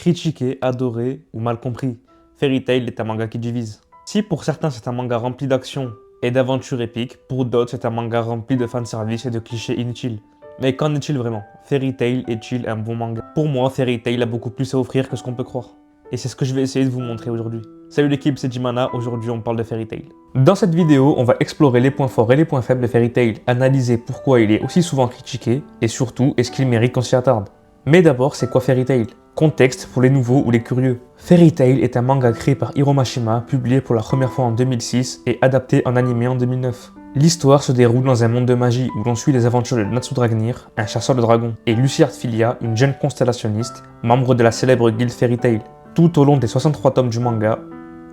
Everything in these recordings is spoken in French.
Critiqué, adoré ou mal compris, Fairy Tail est un manga qui divise. Si pour certains c'est un manga rempli d'action et d'aventures épiques, pour d'autres c'est un manga rempli de fanservice et de clichés inutiles. Mais qu'en est-il vraiment? Fairy Tail est-il un bon manga? Pour moi, Fairy Tail a beaucoup plus à offrir que ce qu'on peut croire. Et c'est ce que je vais essayer de vous montrer aujourd'hui. Salut l'équipe, c'est Jimana, aujourd'hui on parle de Fairy Tail. Dans cette vidéo, on va explorer les points forts et les points faibles de Fairy Tail, analyser pourquoi il est aussi souvent critiqué, et surtout, est-ce qu'il mérite qu'on s'y attarde. Mais d'abord, c'est quoi Fairy Tail? Contexte pour les nouveaux ou les curieux. Fairy Tail est un manga créé par Hiro Mashima, publié pour la première fois en 2006 et adapté en animé en 2009. L'histoire se déroule dans un monde de magie où l'on suit les aventures de Natsu Dragnir, un chasseur de dragons, et Lucy Artfilia, une jeune constellationniste, membre de la célèbre guilde Fairy Tail. Tout au long des 63 tomes du manga,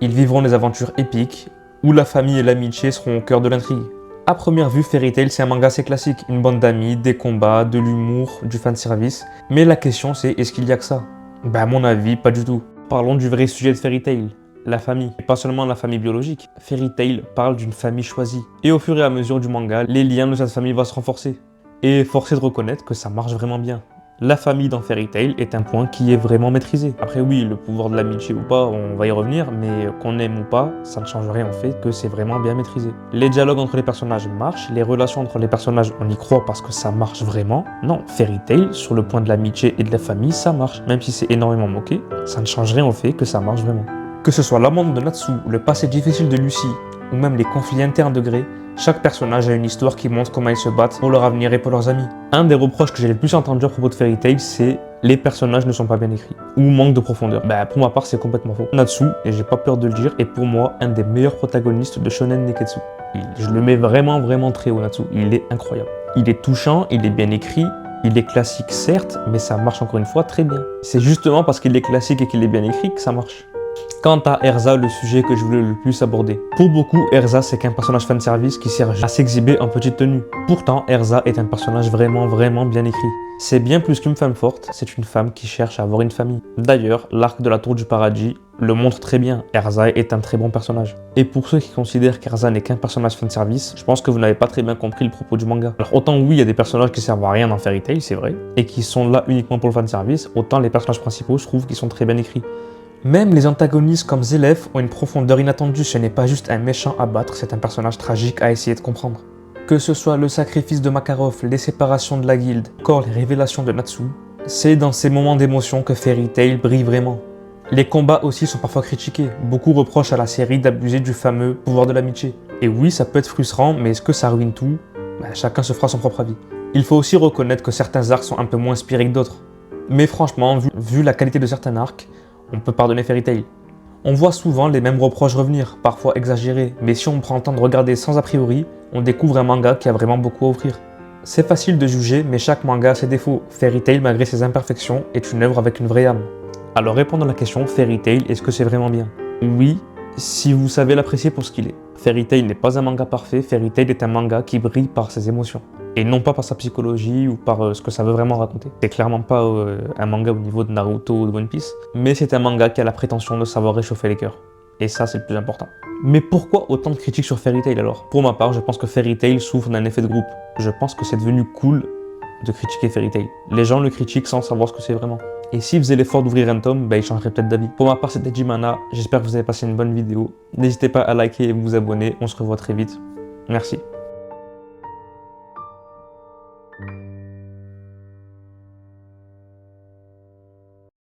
ils vivront des aventures épiques où la famille et l'amitié seront au cœur de l'intrigue. À première vue, Fairy Tail c'est un manga assez classique, une bande d'amis, des combats, de l'humour, du fanservice. Mais la question c'est, est-ce qu'il y a que ça? À mon avis, pas du tout. Parlons du vrai sujet de Fairy Tail, la famille. Et pas seulement la famille biologique. Fairy Tail parle d'une famille choisie. Et au fur et à mesure du manga, les liens de cette famille vont se renforcer. Et force est de reconnaître que ça marche vraiment bien. La famille dans Fairy Tail est un point qui est vraiment maîtrisé. Après oui, le pouvoir de l'amitié ou pas, on va y revenir, mais qu'on aime ou pas, ça ne change rien au fait que c'est vraiment bien maîtrisé. Les dialogues entre les personnages marchent, les relations entre les personnages, on y croit parce que ça marche vraiment. Non, Fairy Tail, sur le point de l'amitié et de la famille, ça marche. Même si c'est énormément moqué, ça ne change rien au fait que ça marche vraiment. Que ce soit l'amour de Natsu, le passé difficile de Lucy, ou même les conflits internes de Grey, chaque personnage a une histoire qui montre comment ils se battent pour leur avenir et pour leurs amis. Un des reproches que j'ai le plus entendu à propos de Fairy Tail, c'est les personnages ne sont pas bien écrits ou manquent de profondeur. Pour ma part, c'est complètement faux. Natsu, et j'ai pas peur de le dire, est pour moi un des meilleurs protagonistes de Shonen Neketsu. Je le mets vraiment très haut, Natsu. Il est incroyable. Il est touchant, il est bien écrit. Il est classique certes, mais ça marche encore une fois très bien. C'est justement parce qu'il est classique et qu'il est bien écrit que ça marche. Quant à Erza, le sujet que je voulais le plus aborder. Pour beaucoup, Erza c'est qu'un personnage fanservice qui sert à s'exhiber en petite tenue. Pourtant, Erza est un personnage vraiment bien écrit. C'est bien plus qu'une femme forte, c'est une femme qui cherche à avoir une famille. D'ailleurs, l'arc de la Tour du Paradis le montre très bien. Erza est un très bon personnage. Et pour ceux qui considèrent qu'Erza n'est qu'un personnage fanservice, je pense que vous n'avez pas très bien compris le propos du manga. Alors autant oui, il y a des personnages qui servent à rien dans Fairy Tail, c'est vrai, et qui sont là uniquement pour le fanservice, autant les personnages principaux, je trouve qu'ils sont très bien écrits. Même les antagonistes comme Zelef ont une profondeur inattendue, ce n'est pas juste un méchant à battre, c'est un personnage tragique à essayer de comprendre. Que ce soit le sacrifice de Makarov, les séparations de la guilde, encore les révélations de Natsu, c'est dans ces moments d'émotion que Fairy Tail brille vraiment. Les combats aussi sont parfois critiqués, beaucoup reprochent à la série d'abuser du fameux pouvoir de l'amitié. Et oui, ça peut être frustrant, mais est-ce que ça ruine tout? Chacun se fera son propre avis. Il faut aussi reconnaître que certains arcs sont un peu moins inspirés que d'autres. Mais franchement, vu la qualité de certains arcs, on peut pardonner Fairy Tail. On voit souvent les mêmes reproches revenir, parfois exagérés, mais si on prend le temps de regarder sans a priori, on découvre un manga qui a vraiment beaucoup à offrir. C'est facile de juger, mais chaque manga a ses défauts. Fairy Tail, malgré ses imperfections, est une œuvre avec une vraie âme. Alors répondons à la question, Fairy Tail, est-ce que c'est vraiment bien? Oui, si vous savez l'apprécier pour ce qu'il est. Fairy Tail n'est pas un manga parfait, Fairy Tail est un manga qui brille par ses émotions. Et non pas par sa psychologie ou par ce que ça veut vraiment raconter. C'est clairement pas un manga au niveau de Naruto ou de One Piece, mais c'est un manga qui a la prétention de savoir réchauffer les cœurs. Et ça, c'est le plus important. Mais pourquoi autant de critiques sur Fairy Tail alors? Pour ma part, je pense que Fairy Tail souffre d'un effet de groupe. Je pense que c'est devenu cool de critiquer Fairy Tail. Les gens le critiquent sans savoir ce que c'est vraiment. Et s'ils faisaient l'effort d'ouvrir un tome, ils changeraient peut-être d'avis. Pour ma part, c'était Jimana. J'espère que vous avez passé une bonne vidéo. N'hésitez pas à liker et vous abonner. On se revoit très vite. Merci.